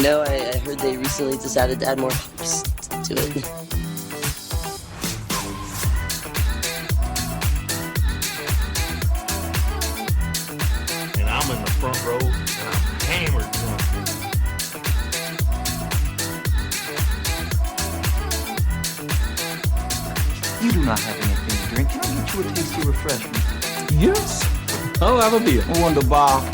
You know, I heard they recently decided to add more hops to it. And I'm in the front row, and I'm hammered drunk. You do not have anything to drink. Can I get you a tasty refreshment? Yes. I'll have a beer. Wunderbar.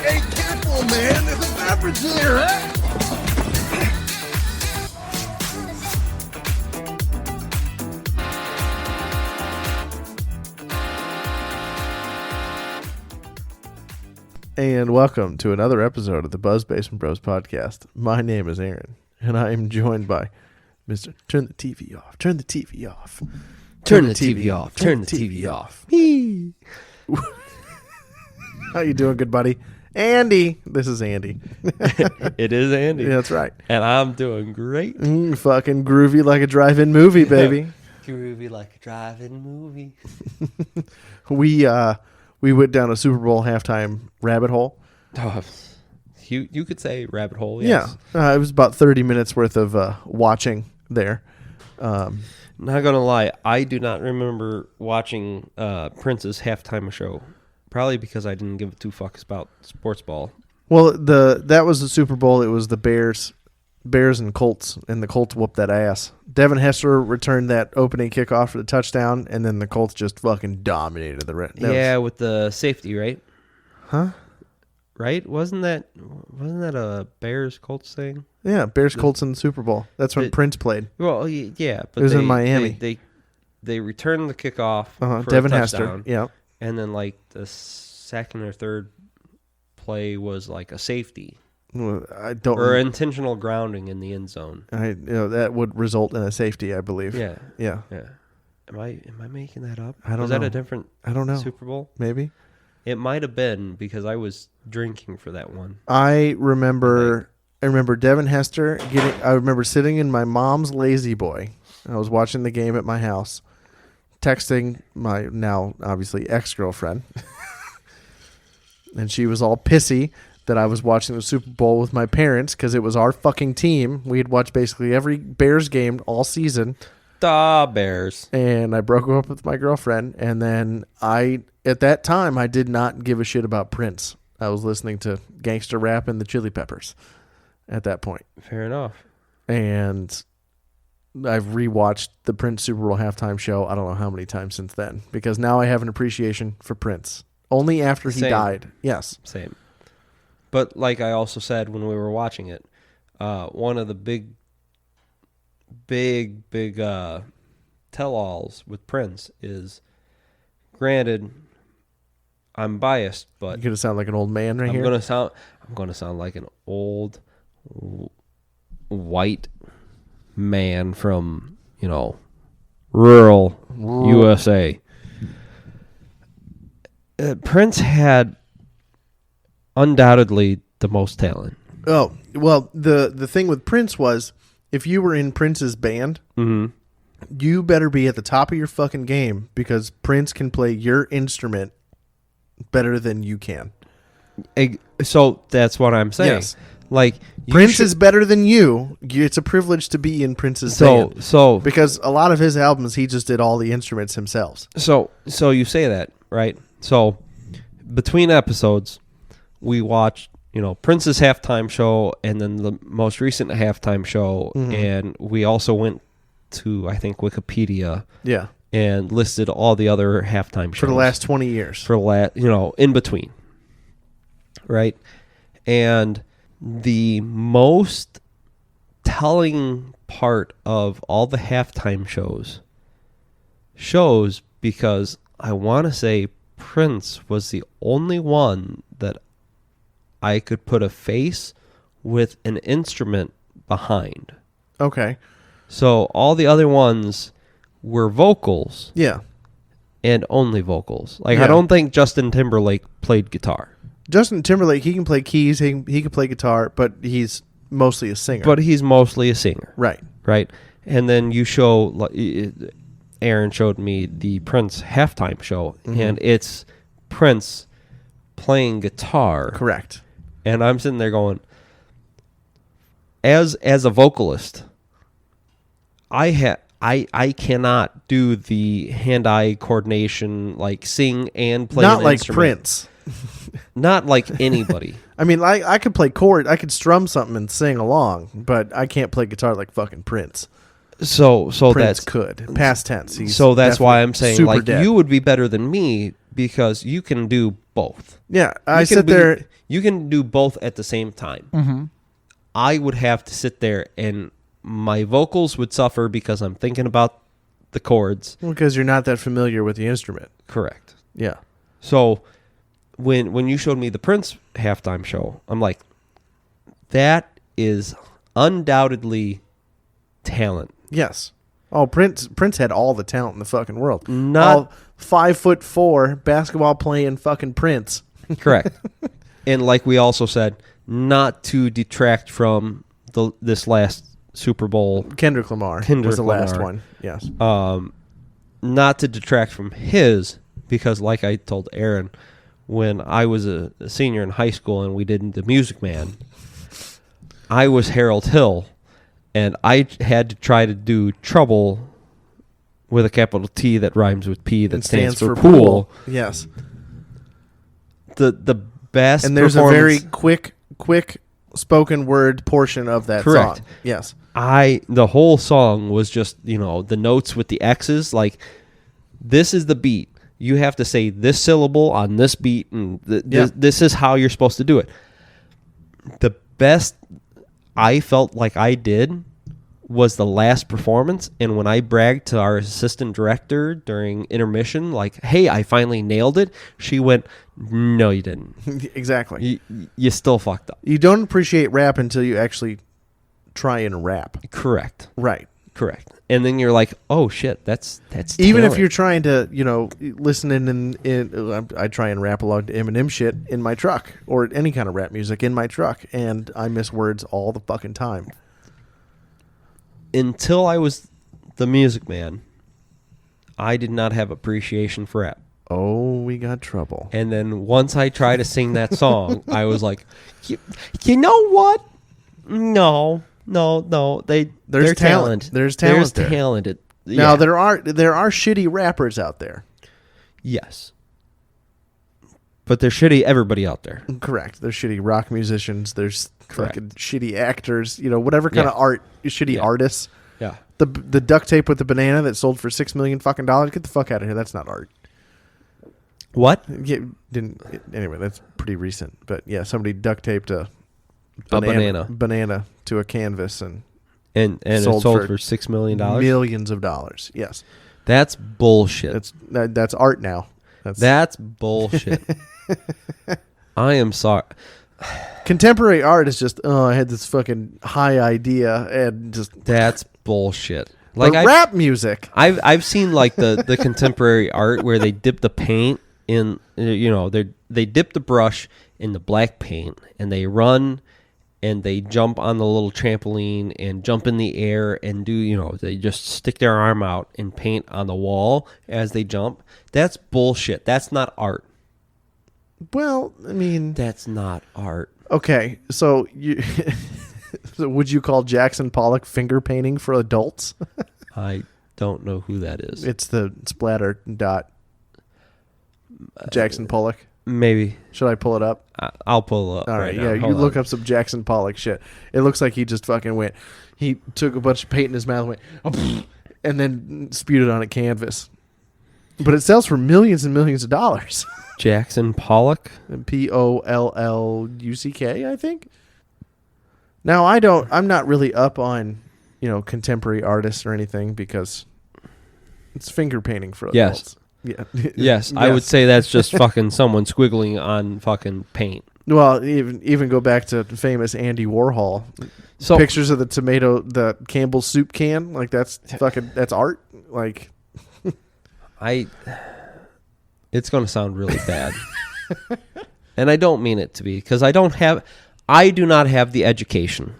Hey, careful, man. There's a beverage here, huh? And welcome to another episode of the Buzz Basement Bros podcast. My name is Aaron, and I am joined by Mr. Turn the TV off. Turn the TV off. Turn the TV off. Turn the TV off. How you doing, good buddy? Andy. This is Andy. It is Andy. Yeah, that's right. And I'm doing great. Fucking groovy like a drive-in movie, baby. Groovy like a drive-in movie. We went down a Super Bowl halftime rabbit hole. Oh, you could say rabbit hole, yes. Yeah. It was about 30 minutes worth of watching there. Not going to lie, I do not remember watching Prince's halftime show. Probably because I didn't give two fucks about sports ball. Well, that was the Super Bowl. It was the Bears and Colts, and the Colts whooped that ass. Devin Hester returned that opening kickoff for the touchdown, and then the Colts just fucking dominated the rest. With the safety, right? Huh? Right? Wasn't that a Bears Colts thing? Yeah, Bears Colts in the Super Bowl. That's when Prince played. Well, yeah, but it was in Miami. They returned the kickoff for Devin a Hester. touchdown. Yeah. And then like the second or third play was like a safety. I don't. Or intentional grounding in the end zone. That would result in a safety, I believe. Yeah. Yeah. Am I making that up? I don't know. Was that a different I don't know. Super Bowl? Maybe. It might have been because I was drinking for that one. I remember Devin Hester I remember sitting in my mom's Lazy Boy. I was watching the game at my house, texting my now obviously ex-girlfriend. And she was all pissy that I was watching the Super Bowl with my parents because it was our fucking team. We had watched basically every Bears game all season. Da Bears. And I broke up with my girlfriend. And then at that time, I did not give a shit about Prince. I was listening to gangster rap and the Chili Peppers at that point. Fair enough. And I've rewatched the Prince Super Bowl halftime show I don't know how many times since then. Because now I have an appreciation for Prince. Only after he died. Yes. Same. But like I also said when we were watching it, one of the big tell-alls with Prince is, granted, I'm biased, but You're gonna sound like an old man right I'm here. I'm gonna sound like an old white man from rural USA. Prince had undoubtedly the most talent. Oh, well, the thing with Prince was, if you were in Prince's band, you better be at the top of your fucking game because Prince can play your instrument better than you can. So that's what I'm saying. Yes. Like Prince is better than you. It's a privilege to be in Prince's band. So because a lot of his albums, he just did all the instruments himself. So you say that, right? So between episodes, we watched, Prince's halftime show and then the most recent halftime show. And we also went to, I think, Wikipedia. Yeah. And listed all the other halftime shows. For the last 20 years. In between. Right? And the most telling part of all the halftime shows because I want to say Prince was the only one that I could put a face with an instrument behind. Okay. So all the other ones were vocals. Yeah. And only vocals. Like, Yeah. I don't think Justin Timberlake played guitar. Justin Timberlake, he can play keys, he can play guitar, but he's mostly a singer. But he's mostly a singer. Right. Right? And then you show Aaron showed me the Prince halftime show, and it's Prince playing guitar. Correct. And I'm sitting there going, as a vocalist, I cannot do the hand-eye coordination, like sing and play Not an like instrument. Prince. Not like anybody. I mean, I could play chord. I could strum something and sing along, but I can't play guitar like fucking Prince. So Prince that's could. Past tense. He's so that's why I'm saying, super like, dead. you would be better than me because you can do both. Yeah, I You can sit there. You can do both at the same time. Mm-hmm. I would have to sit there and my vocals would suffer because I'm thinking about the chords. Because you're not that familiar with the instrument. Correct. Yeah. So when you showed me the Prince halftime show, I'm like, that is undoubtedly talent. Yes. Oh, Prince had all the talent in the fucking world. Not- all 5'4" basketball playing fucking Prince. Correct. And like we also said, not to detract from this last Super Bowl, Kendrick Lamar was the last one. Yes. not to detract from his, because like I told Aaron, when I was a senior in high school and we did The Music Man, I was Harold Hill, and I had to try to do Trouble with a capital T that rhymes with P that It stands for pool. Yes. The best And there's a very performance- quick spoken word portion of that Correct. song. Yes. The whole song was just, the notes with the X's, like, this is the beat. You have to say this syllable on this beat, and this is how you're supposed to do it. The best I felt like I did was the last performance, and when I bragged to our assistant director during intermission, like, hey, I finally nailed it, she went, no, you didn't. Exactly. You still fucked up. You don't appreciate rap until you actually try and rap. Correct. Right. Correct. And then you're like, oh shit, that's Even if talent. you're trying to, listening in I try and rap along to Eminem shit in my truck or any kind of rap music in my truck, and I miss words all the fucking time. Until I was the Music Man, I did not have appreciation for rap. Oh, we got trouble. And then once I tried to sing that song, I was like, you know what? No. They're There's talent. talented. There's talent there. talented. Now Yeah. there are shitty rappers out there. Yes. But they're shitty everybody out there. Correct. There's shitty rock musicians. There's Correct. fucking shitty actors. Whatever kind Yeah. of art, shitty Yeah. artists. Yeah. The duct tape with the banana that sold for $6 million fucking dollars. Get the fuck out of here. That's not art. What? Anyway, that's pretty recent. But yeah, somebody duct taped a banana to a canvas and And it Sold sold for for $6 million? millions of dollars. Yes, That's bullshit. that's art now. That's bullshit. I am sorry. Contemporary art is just I had this fucking high idea and just That's bullshit. like Like rap music. I've seen like the contemporary art where they dip the paint in, they dip the brush in the black paint and they run and they jump on the little trampoline and jump in the air and do, they just stick their arm out and paint on the wall as they jump. That's bullshit. That's not art. Well, I mean, That's not art. okay, so you so would you call Jackson Pollock finger painting for adults? I don't know who that is. It's the splatter dot. Jackson Pollock. Maybe. Should I pull it up? I'll pull it up. All right, now. yeah, you Hold look on. up some Jackson Pollock shit. It looks like he just fucking went. He took a bunch of paint in his mouth, and then spewed it on a canvas. But it sells for millions and millions of dollars. Jackson Pollock. Polluck, I think. Now I'm not really up on, contemporary artists or anything because it's finger painting for Yes. adults. Yeah. Yes, I would say that's just fucking someone squiggling on fucking paint. Well, even go back to famous Andy Warhol. So Pictures of the Campbell's soup can, like that's art. Like it's going to sound really bad. And I don't mean it to be, because I do not have the education.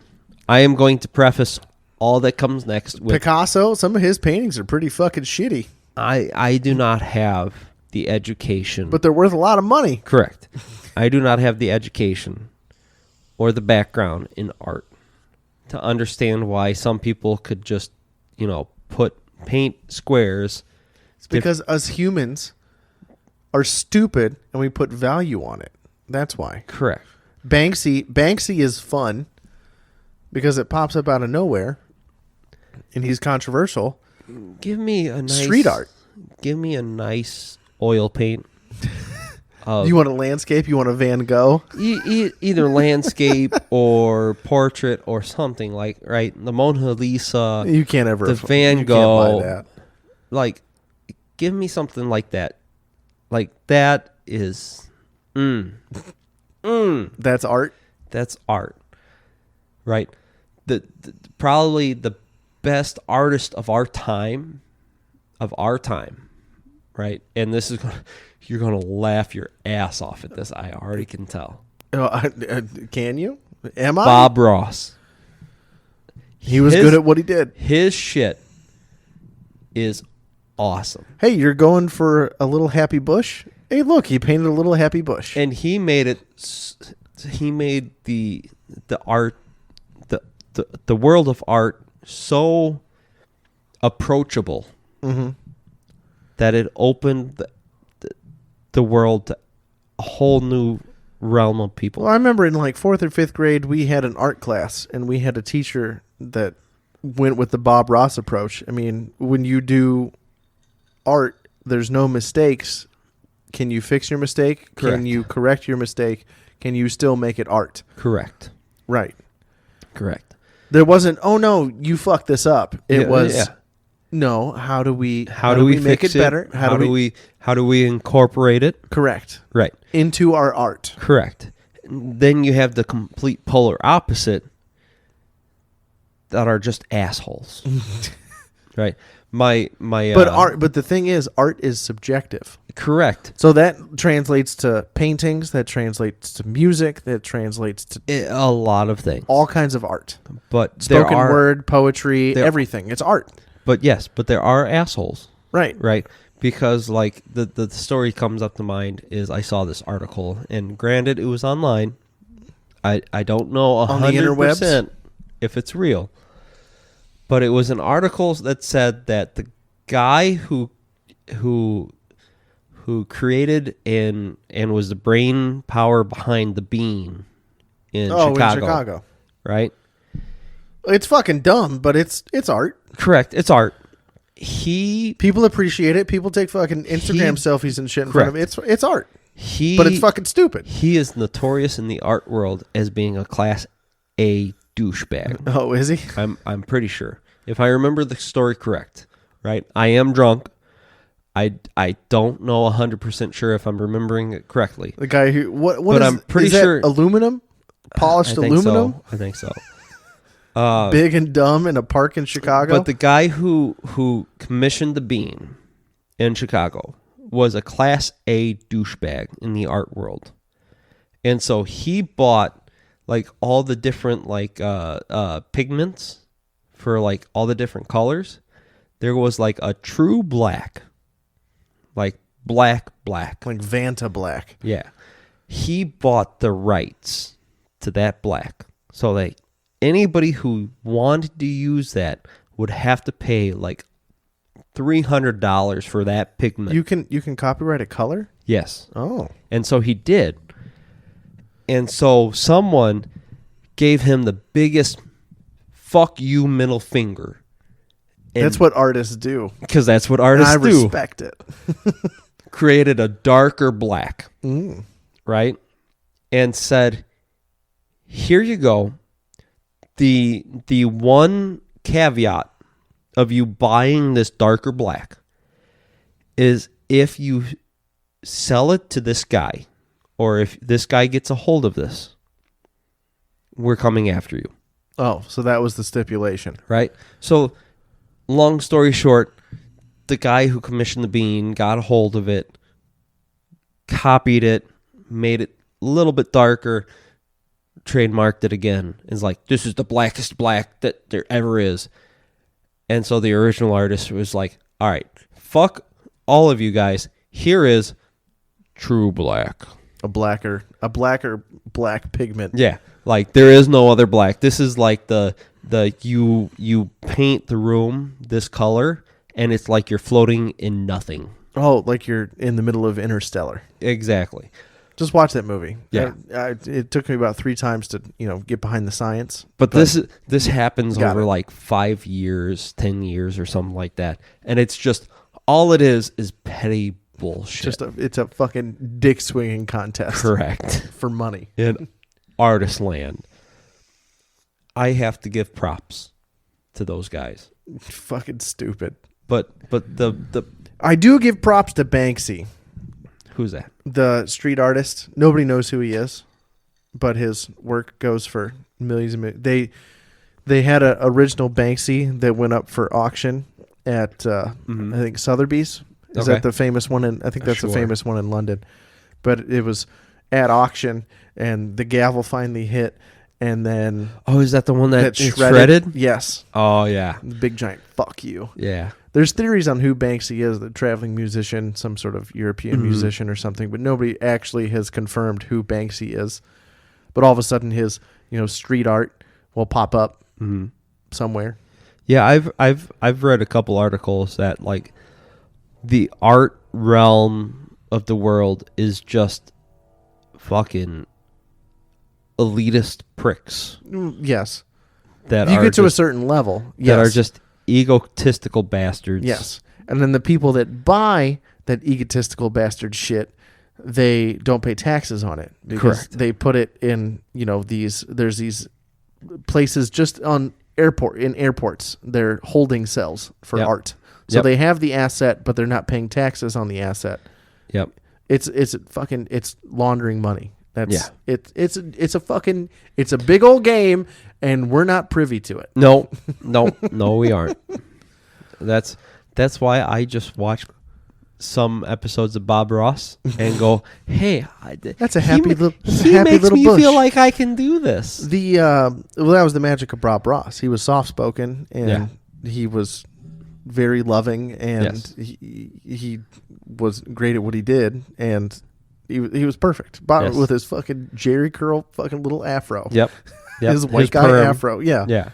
I am going to preface all that comes next. With Picasso, some of his paintings are pretty fucking shitty, I do not have the education. but they're worth a lot of money. Correct. I do not have the education or the background in art to understand why some people could just, paint squares. It's because us humans are stupid and we put value on it. That's why. Correct. Banksy is fun because it pops up out of nowhere and he's controversial. Give me a nice Street art. Give me a nice oil paint. You want a landscape? You want a Van Gogh? Either landscape or portrait or something like, right? The Mona Lisa. You can't ever. The Van you Gogh. Can't buy that. Like, give me something like that. Like, that is. That's art. That's art. Right? The probably the best artist of our time. Right? And this is you're going to laugh your ass off at this. I already can tell. Can you? Am I? Bob Ross. He was good at what he did. His shit is awesome. Hey, you're going for a little happy bush? Hey, look, he painted a little happy bush. And he made it. He made the art, the world of art so approachable that it opened the world to a whole new realm of people. Well, I remember in like 4th or 5th grade, we had an art class, and we had a teacher that went with the Bob Ross approach. I mean, when you do art, there's no mistakes. Can you fix your mistake? Correct. Can you correct your mistake? Can you still make it art? Correct. Right. Correct. There wasn't, oh no, you fucked this up. It Yeah, was, yeah. no, how do we make make it better? How do we incorporate it? Correct. Right. Into our art. Correct. Then you have the complete polar opposite that are just assholes. Right. But the thing is, art is subjective. Correct. So that translates to paintings, that translates to music, that translates to A lot of things. all kinds of art. But Spoken word, poetry, there- everything. It's art. But yes, but there are assholes. Right. Right. Because like the story comes up to mind is I saw this article, and granted it was online. I don't know On the 100% if it's real. But it was an article that said that the guy who created and was the brain power behind the Bean in Chicago. Right? It's fucking dumb, but it's art. Correct. It's art. People appreciate it. People take fucking Instagram selfies and shit in front of it. It's art. But it's fucking stupid. He is notorious in the art world as being a class A douchebag. Oh, is he? I'm pretty sure. If I remember the story correct, right? I am drunk. I don't know 100% sure if I'm remembering it correctly. The guy who what But is, I'm pretty is that sure aluminum? Polished aluminum? I think so. Big and dumb in a park in Chicago. But the guy who commissioned the Bean in Chicago was a class A douchebag in the art world. And so he bought like all the different like pigments for like all the different colors. There was like a true black. Like black. like Vanta black. Yeah. He bought the rights to that black. So like anybody who wanted to use that would have to pay like $300 for that pigment. You can copyright a color? Yes. Oh. And so he did. And so someone gave him the biggest fuck you middle finger. And That's what artists do. because that's what And artists I do. respect it. Created a darker black, right? And said, "Here you go. The one caveat of you buying this darker black is if you sell it to this guy, or if this guy gets a hold of this, we're coming after you." Oh, so that was the stipulation. Right? So, long story short, the guy who commissioned the Bean got a hold of it, copied it, made it a little bit darker, trademarked it again. It's like, this is the blackest black that there ever is. And so the original artist was like, all right, fuck all of you guys. Here is true black. A blacker black pigment. Yeah, like there is no other black. This is like the you paint the room this color, and it's like you're floating in nothing. Oh, like you're in the middle of Interstellar. Exactly. Just watch that movie. Yeah. It took me about 3 times to get behind the science. But this happens Got over it. like 5 years, 10 years, or something like that, and it's just all it is petty bullshit. It's a fucking dick swinging contest. Correct. For money. In artist land, I have to give props to those guys. Fucking stupid. But the I do give props to Banksy, who's that? the street artist. Nobody knows who he is, but his work goes for millions and millions. They had an original Banksy that went up for auction at I think Sotheby's. Is Okay. that the famous one? I think that's Sure. the famous one in London. But it was at auction, and the gavel finally hit, and then Oh, is that the one that is shredded. shredded? Yes, Oh yeah, the big giant fuck you. yeah. There's theories on who Banksy is, the traveling musician, some sort of European musician or something, but nobody actually has confirmed who Banksy is. But all of a sudden, his street art will pop up somewhere. Yeah, I've read a couple articles that like the art realm of the world is just fucking elitist pricks Yes, that if you are get to a just, certain level, that are yes. just egotistical bastards. Yes. And then the people that buy that egotistical bastard shit, they don't pay taxes on it because Correct. they put it in, there's these places just in airports, they're holding cells for Yep. art. So Yep. they have the asset, but they're not paying taxes on the asset. Yep. It's laundering money. Yeah. It's a big old game, and we're not privy to it. No, we aren't. That's why I just watch some episodes of Bob Ross and go, "Hey, That's a happy little makes little me bush. feel like I can do this." That was the magic of Bob Ross. He was soft spoken, and he was very loving, and Yes. he was great at what he did, and he was perfect. Bob Yes. with his fucking Jerry curl, fucking little afro. Yep. His white guy perm. afro. Yeah. Yeah.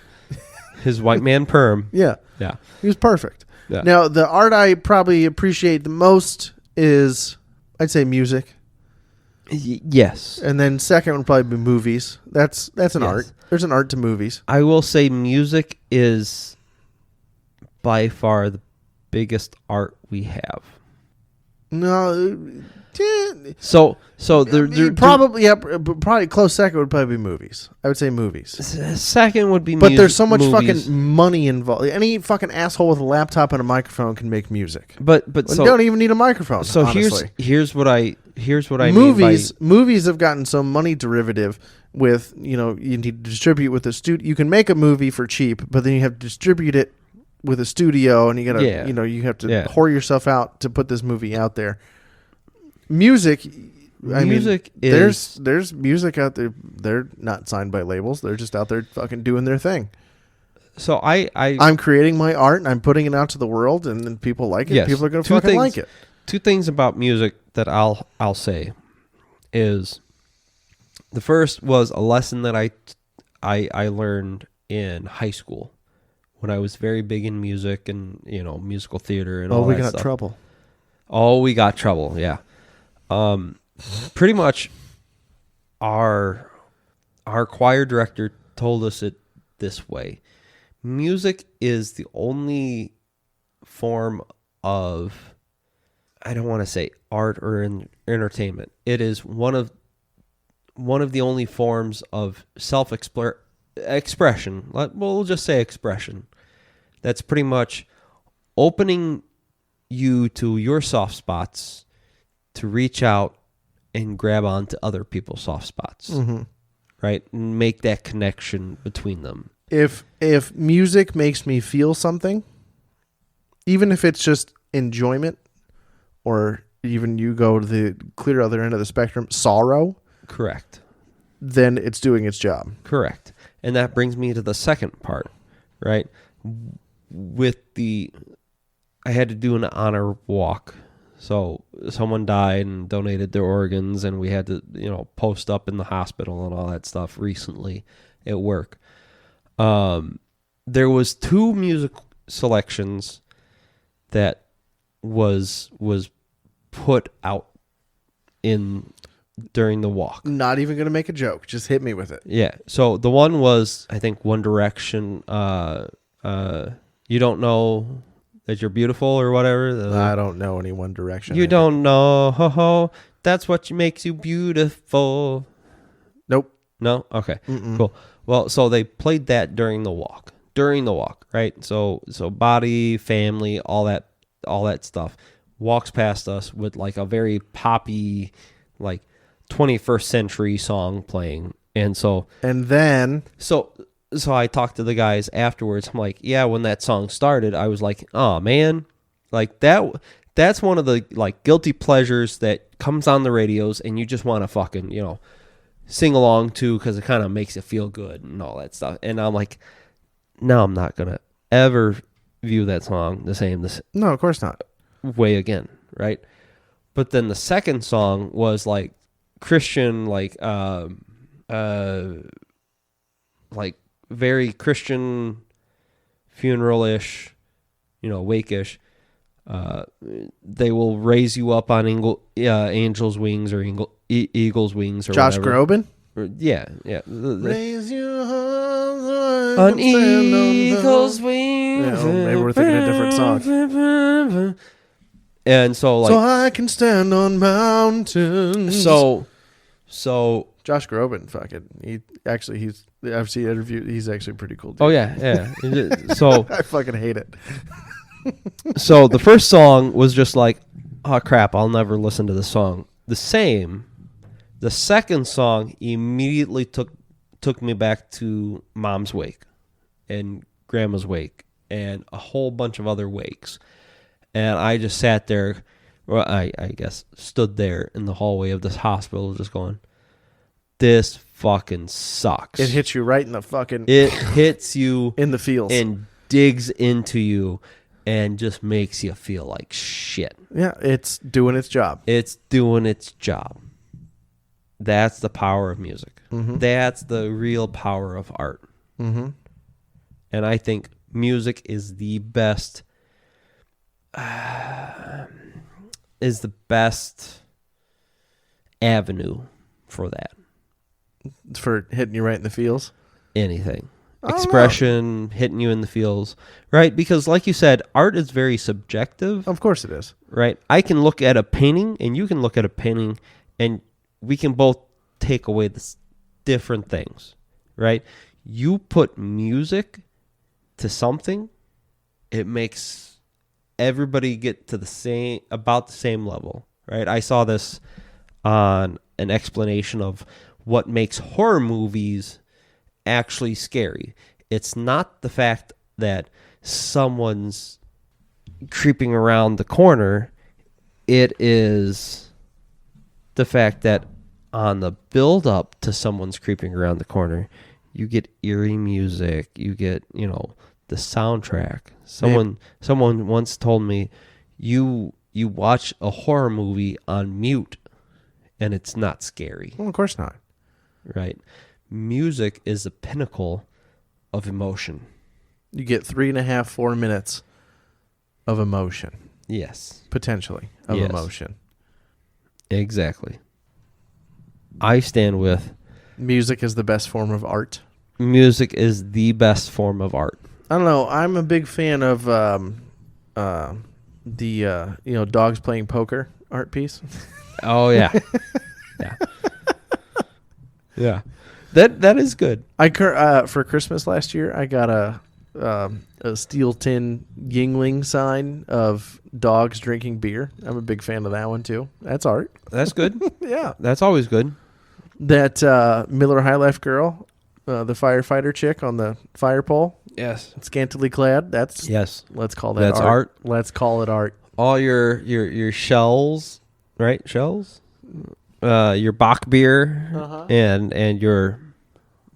His white man perm. Yeah. Yeah. He was perfect. Yeah. Now, the art I probably appreciate the most is, I'd say, music. Yes. And then second would probably be movies. That's an Yes. art. There's an art to movies. I will say music is by far the biggest art we have. No, So there probably close second would probably be movies. I would say movies. second would be But music, there's so much movies. fucking money involved. Any fucking asshole with a laptop and a microphone can make music. But You so don't even need a microphone. so honestly. here's what I movies have gotten so money derivative with you need to distribute with a studio. You can make a movie for cheap, but then you have to distribute it with a studio, and you gotta Yeah. you have to Yeah. whore yourself out to put this movie out there. Music. I mean, Music is there's music out there. They're not signed by labels. They're just out there fucking doing their thing. so I'm creating my art and I'm putting it out to the world, and then people like it. Yes. People are gonna Two fucking things- like it. two things about music that I'll say is the first was a lesson that I learned in high school when I was very big in music and musical theater and all we that got stuff. trouble. Oh, we got trouble. Yeah. Pretty much our choir director told us it this way. Music is the only form of, I don't want to say art or entertainment. It is one of the only forms of expression. We'll just say expression. That's pretty much opening you to your soft spots to reach out and grab onto other people's soft spots, right? And make that connection between them. If music makes me feel something, even if it's just enjoyment, or even you go to the clear other end of the spectrum, sorrow, Correct. then it's doing its job. Correct. And that brings me to the second part, right? I had to do an honor walk. So someone died and donated their organs, and we had to, post up in the hospital and all that stuff recently at work. There was 2 music selections that was put out during the walk. Not even going to make a joke. Just hit me with it. Yeah. So the one was, I think, One Direction. You don't know that you're beautiful or whatever. I don't know any One Direction. You don't know. Ho ho. That's what makes you beautiful. Nope. No. Okay. Mm-mm. Cool. Well, so they played that during the walk. Right? So body, family, all that stuff walks past us with like a very poppy, like 21st century song playing. And then so I talked to the guys afterwards. I'm like, yeah, when that song started, I was like, oh man, like that's one of the like guilty pleasures that comes on the radios and you just want to fucking, sing along to, because it kind of makes you feel good and all that stuff. And I'm like, no, I'm not going to ever view that song the same no, of course not. way again, right? But then the second song was like Christian, like very Christian funeral-ish, wake-ish. They will raise you up on angel's wings or eagle's wings or Josh whatever. Groban? Yeah. Raise your On eagle's wings. Yeah, well, maybe we're thinking a different song. And so like, so I can stand on mountains. so Josh Groban, I've seen interview. He's actually pretty cool. Dude. oh yeah. So I fucking hate it. so the first song was just like, oh crap, I'll never listen to this song. The second song immediately took me back to Mom's wake and Grandma's wake and a whole bunch of other wakes. And I just sat there, well, I guess stood there in the hallway of this hospital just going, this fucking sucks. It hits you right in the fucking... It hits you in the feels. and digs into you and just makes you feel like shit. Yeah, it's doing its job. It's doing its job. That's the power of music. Mm-hmm. That's the real power of art. Mm-hmm. And I think music is the best avenue for that. For hitting you right in the feels? Anything. I don't Expression, hitting you in the feels, right? Because like you said, art is very subjective, Of course it is. right? I can look at a painting and you can look at a painting and we can both take away the different things, right? You put music to something, it makes everybody get to about the same level, right? I saw this on an explanation of what makes horror movies actually scary. It's not the fact that someone's creeping around the corner. It is the fact that on the build up to someone's creeping around the corner, you get eerie music, you get, the soundtrack. Someone once told me, you watch a horror movie on mute and it's not scary. Well, of course not. Right? Music is the pinnacle of emotion. You get 3.5, 4 minutes of emotion. Yes. Potentially. Of Yes. emotion. Exactly. I stand with Music is the best form of art. music is the best form of art. I don't know. I'm a big fan of the dogs playing poker art piece. Oh yeah. Yeah. Yeah. That is good. For Christmas last year, I got a steel tin Yingling sign of dogs drinking beer. I'm a big fan of that one too. That's art. That's good. Yeah. That's always good. That Miller High Life girl, the firefighter chick on the fire pole, Yes. scantily clad. That's Yes. Let's call that That's art. art. Let's call it art. All your shells, right? Shells? your Bach beer and your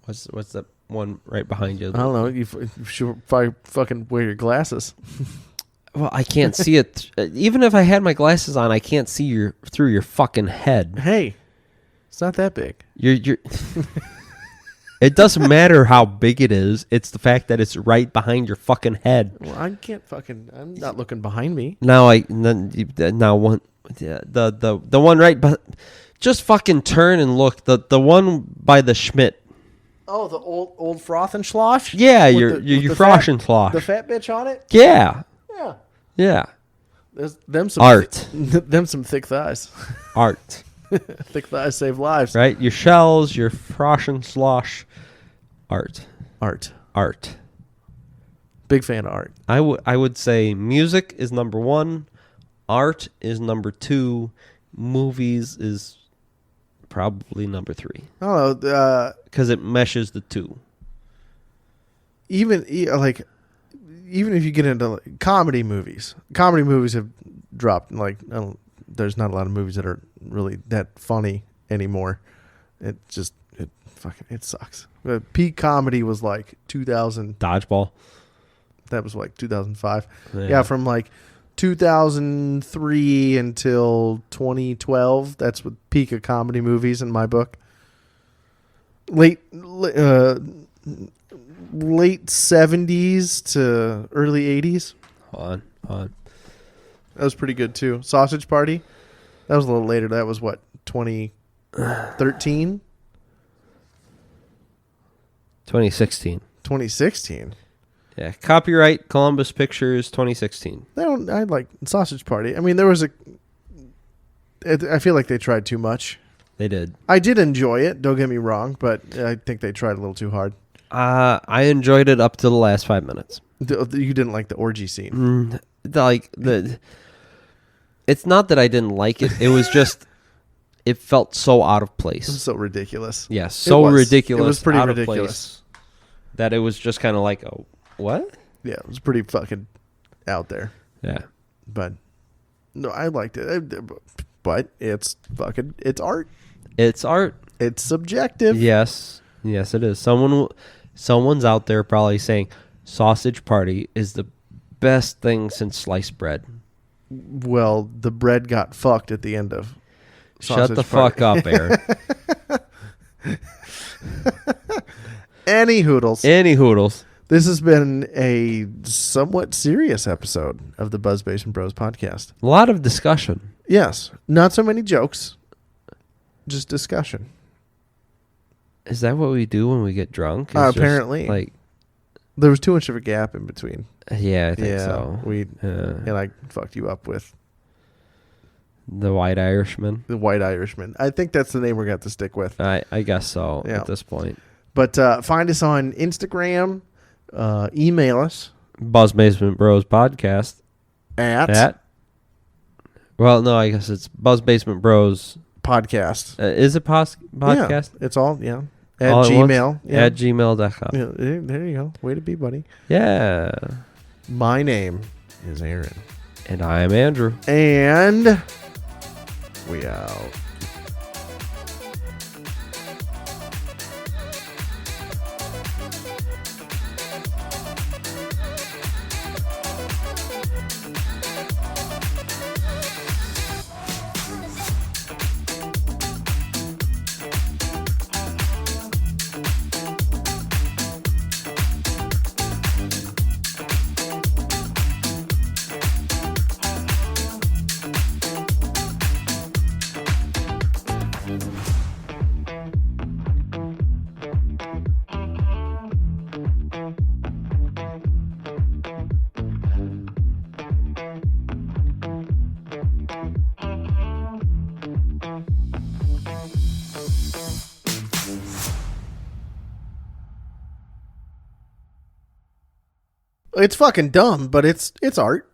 what's the one right behind you? I don't know. You should probably fucking wear your glasses. Well, I can't see it. Even if I had my glasses on, I can't see through your fucking head. Hey, it's not that big. You're It doesn't matter how big it is. It's the fact that it's right behind your fucking head. Well, I can't fucking. I'm not looking behind me. Now one the one right, but just fucking turn and look. The one by the Schmidt. Oh, the old Frothenschloss. Yeah, With your the Frothenschloss. The fat bitch on it. Yeah, Yeah. yeah. There's them some Art. them some thick thighs. Art. Thick thighs save lives. Right? Your shells, your Frothenschloss. Art. Big fan of art. I would say music is number 1, art is number 2, movies is probably number 3 I don't know. because it meshes the two. Even if you get into comedy movies have dropped. Like, there's not a lot of movies that are really that funny anymore. It sucks. Peak comedy was like 2000. Dodgeball. That was like 2005. Yeah. Yeah, from like 2003 until 2012. That's what peak of comedy movies in my book. Late 70s to early 80s. Hold on. That was pretty good too. Sausage Party. That was a little later. That was what, 2013? 2016. 2016. Yeah, copyright Columbus Pictures 2016. I like Sausage Party. I mean, I feel like they tried too much. They did. I did enjoy it, don't get me wrong, but I think they tried a little too hard. I enjoyed it up to the last 5 minutes. You didn't like the orgy scene. It's not that I didn't like it. It was just, it felt so out of It was place. so ridiculous. Yes, so ridiculous. It was pretty out of ridiculous. place that it was just kind of like, oh, what? Yeah, it was pretty fucking out there. Yeah. But no, I liked it. But it's art. It's art. It's subjective. Yes, it is. Someone's out there probably saying Sausage Party is the best thing since sliced bread. Well, the bread got fucked at the end of Shut Sausage the Party. fuck up, Aaron. Any hoodles. Any hoodles. This has been a somewhat serious episode of the Buzz Basement Bros podcast. A lot of discussion. Yes, not so many jokes, just discussion. Is that what we do when we get drunk? It's just, Apparently. like, There was too much of a gap in between. yeah, I think so. And I fucked you up with The White Irishman. the White Irishman. I think that's the name we're going to have to stick with. I guess so Yeah. at this point. But find us on Instagram. Email us Buzz Basement Bros podcast at well, no, I guess it's Buzz Basement Bros. podcast. Is it podcast? Yeah, it's all, At All at Gmail. once? Yeah. At gmail.com. Yeah, there you go. Way to be, buddy. Yeah. My name is Aaron. And I am Andrew. And we out. It's fucking dumb, but it's art.